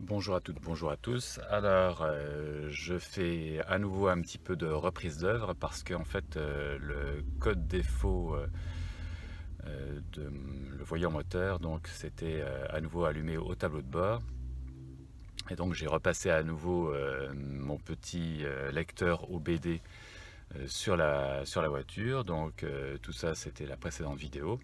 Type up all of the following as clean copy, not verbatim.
Bonjour à toutes, bonjour à tous. Alors, je fais à nouveau un petit peu de reprise d'œuvre parce qu'en fait, le code défaut de le voyant moteur, donc c'était à nouveau allumé au tableau de bord. Et donc j'ai repassé à nouveau mon petit lecteur OBD sur la voiture. Donc tout ça, c'était la précédente vidéo.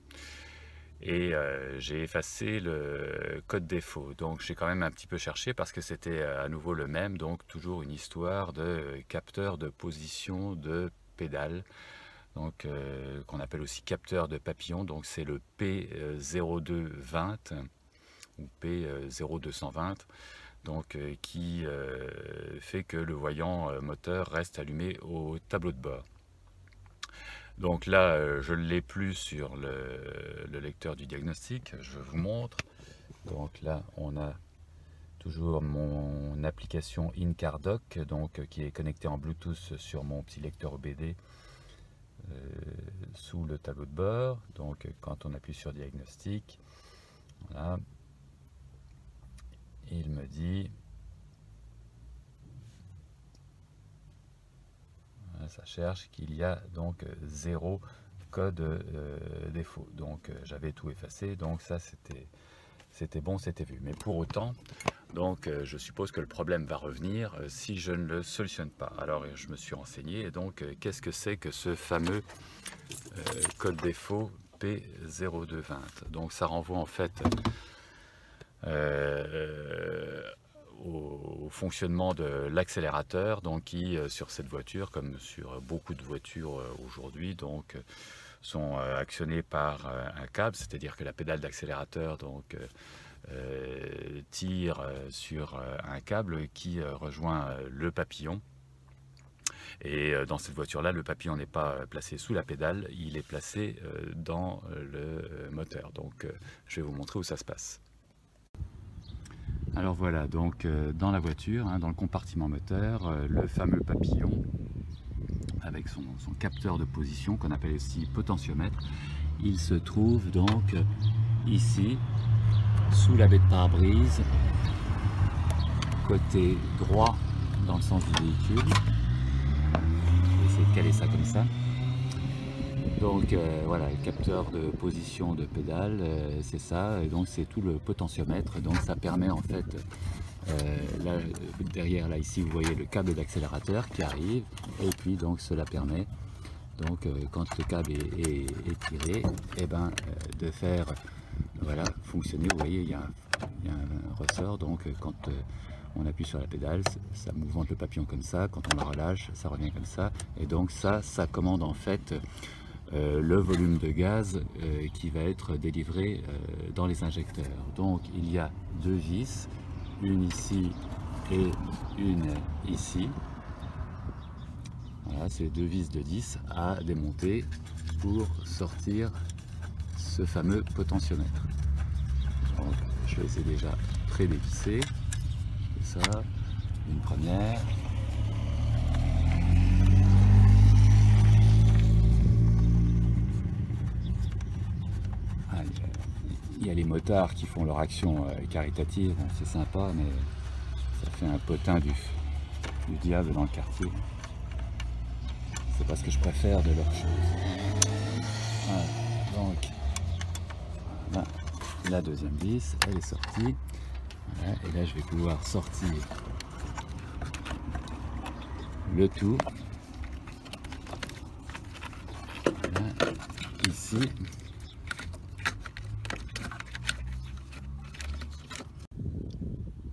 Et j'ai effacé le code défaut, donc j'ai quand même un petit peu cherché parce que c'était à nouveau le même, donc toujours une histoire de capteur de position de pédale, donc qu'on appelle aussi capteur de papillon. Donc c'est le P0220 ou P0220, donc qui fait que le voyant moteur reste allumé au tableau de bord. Donc là, je ne l'ai plus sur le lecteur du diagnostic, je vous montre. Donc là, on a toujours mon application InCarDoc, donc qui est connectée en Bluetooth sur mon petit lecteur OBD sous le tableau de bord. Donc quand on appuie sur diagnostic, voilà, il me dit, voilà, ça cherche qu'il y a donc 0 code défaut. Donc j'avais tout effacé, donc ça c'était bon, c'était vu. Mais pour autant, donc je suppose que le problème va revenir si je ne le solutionne pas. Alors je me suis renseigné, et donc qu'est-ce que c'est que ce fameux code défaut P0220? Donc ça renvoie en fait au fonctionnement de l'accélérateur, donc qui sur cette voiture, comme sur beaucoup de voitures aujourd'hui, donc sont actionnés par un câble, c'est-à-dire que la pédale d'accélérateur donc tire sur un câble qui rejoint le papillon. Et dans cette voiture-là, le papillon n'est pas placé sous la pédale, il est placé dans le moteur. Donc je vais vous montrer où ça se passe. Alors voilà, donc dans la voiture, dans le compartiment moteur, le fameux papillon avec son capteur de position qu'on appelle aussi potentiomètre, il se trouve donc ici sous la baie de pare-brise, côté droit dans le sens du véhicule. Je vais essayer de caler ça comme ça. Donc voilà, le capteur de position de pédale, c'est ça, et donc c'est tout le potentiomètre. Donc ça permet en fait, là derrière, là ici vous voyez le câble d'accélérateur qui arrive, et puis donc cela permet donc quand le câble est tiré, et ben de faire voilà fonctionner. Vous voyez, il y a un ressort, donc quand on appuie sur la pédale, ça mouvmente le papillon comme ça, quand on la relâche, ça revient comme ça, et donc ça commande en fait le volume de gaz qui va être délivré dans les injecteurs. Donc il y a deux vis, une ici et une ici. Voilà, c'est deux vis de 10 à démonter pour sortir ce fameux potentiomètre. Donc je les ai déjà pré-dévissés. Ça, une première. Il y a les motards qui font leur action caritative, bon, c'est sympa, mais ça fait un potin du diable dans le quartier. C'est pas ce que je préfère de leur chose. Voilà, donc là, la deuxième vis, elle est sortie. Voilà, et là je vais pouvoir sortir le tout. Voilà, ici.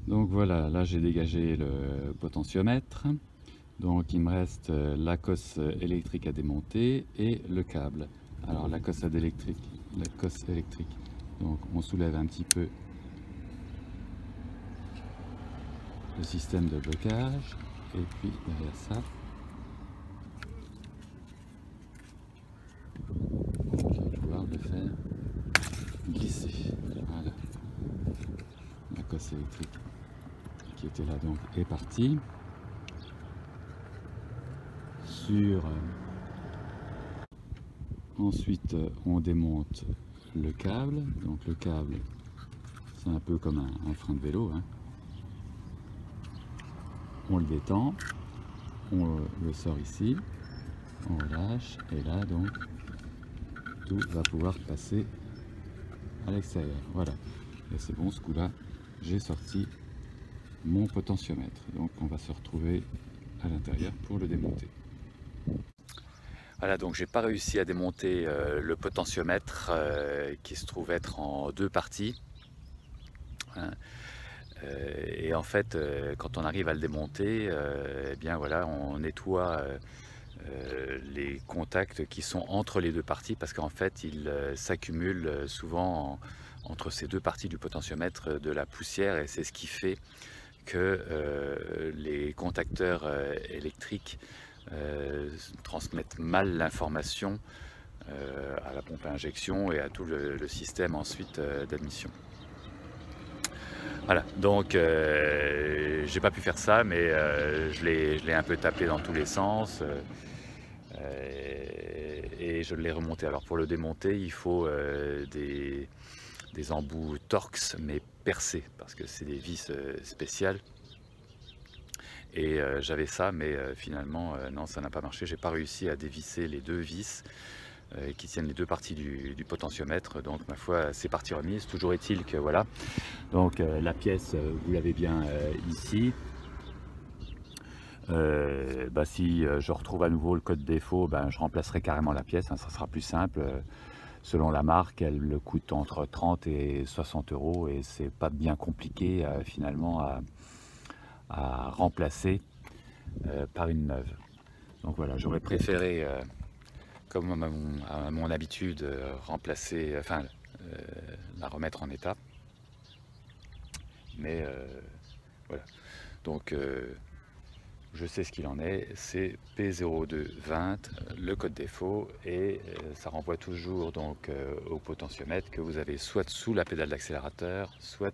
Donc voilà, là j'ai dégagé le potentiomètre. Donc il me reste la cosse électrique à démonter et le câble. Alors la cosse électrique, donc on soulève un petit peu le système de blocage, et puis derrière ça, je vais pouvoir le faire glisser. Voilà, la cosse électrique qui était là donc est partie. Ensuite on démonte le câble. Donc le câble, c'est un peu comme un frein de vélo, hein. on le détend, on le sort ici, on relâche, et là donc tout va pouvoir passer à l'extérieur. Voilà, et c'est bon, ce coup-là, j'ai sorti mon potentiomètre. Donc on va se retrouver à l'intérieur pour le démonter. Voilà, donc j'ai pas réussi à démonter le potentiomètre qui se trouve être en deux parties. Hein. Et en fait, quand on arrive à le démonter, eh bien voilà, on nettoie les contacts qui sont entre les deux parties, parce qu'en fait, il s'accumule souvent entre ces deux parties du potentiomètre de la poussière, et c'est ce qui fait que les contacteurs électriques transmettent mal l'information à la pompe à injection et à tout le système ensuite d'admission. Voilà, donc j'ai pas pu faire ça, mais je l'ai un peu tapé dans tous les sens et je l'ai remonté. Alors pour le démonter, il faut des embouts Torx, mais percés, parce que c'est des vis spéciales. Et j'avais ça, mais finalement non, ça n'a pas marché. J'ai pas réussi à dévisser les deux vis qui tiennent les deux parties du potentiomètre. Donc ma foi, c'est partie remise. Toujours est-il que voilà. Donc la pièce, vous l'avez bien ici. Si je retrouve à nouveau le code défaut, je remplacerai carrément la pièce, hein, ça sera plus simple. Selon la marque, elle coûte entre 30 et 60 euros, et c'est pas bien compliqué finalement à remplacer par une neuve. Donc voilà, j'aurais préféré, comme à mon habitude, remplacer, la remettre en état. Mais voilà, donc je sais ce qu'il en est, c'est P0220, le code défaut, et ça renvoie toujours donc au potentiomètre que vous avez soit sous la pédale d'accélérateur, soit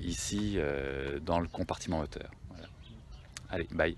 ici dans le compartiment moteur. Voilà. Allez, bye.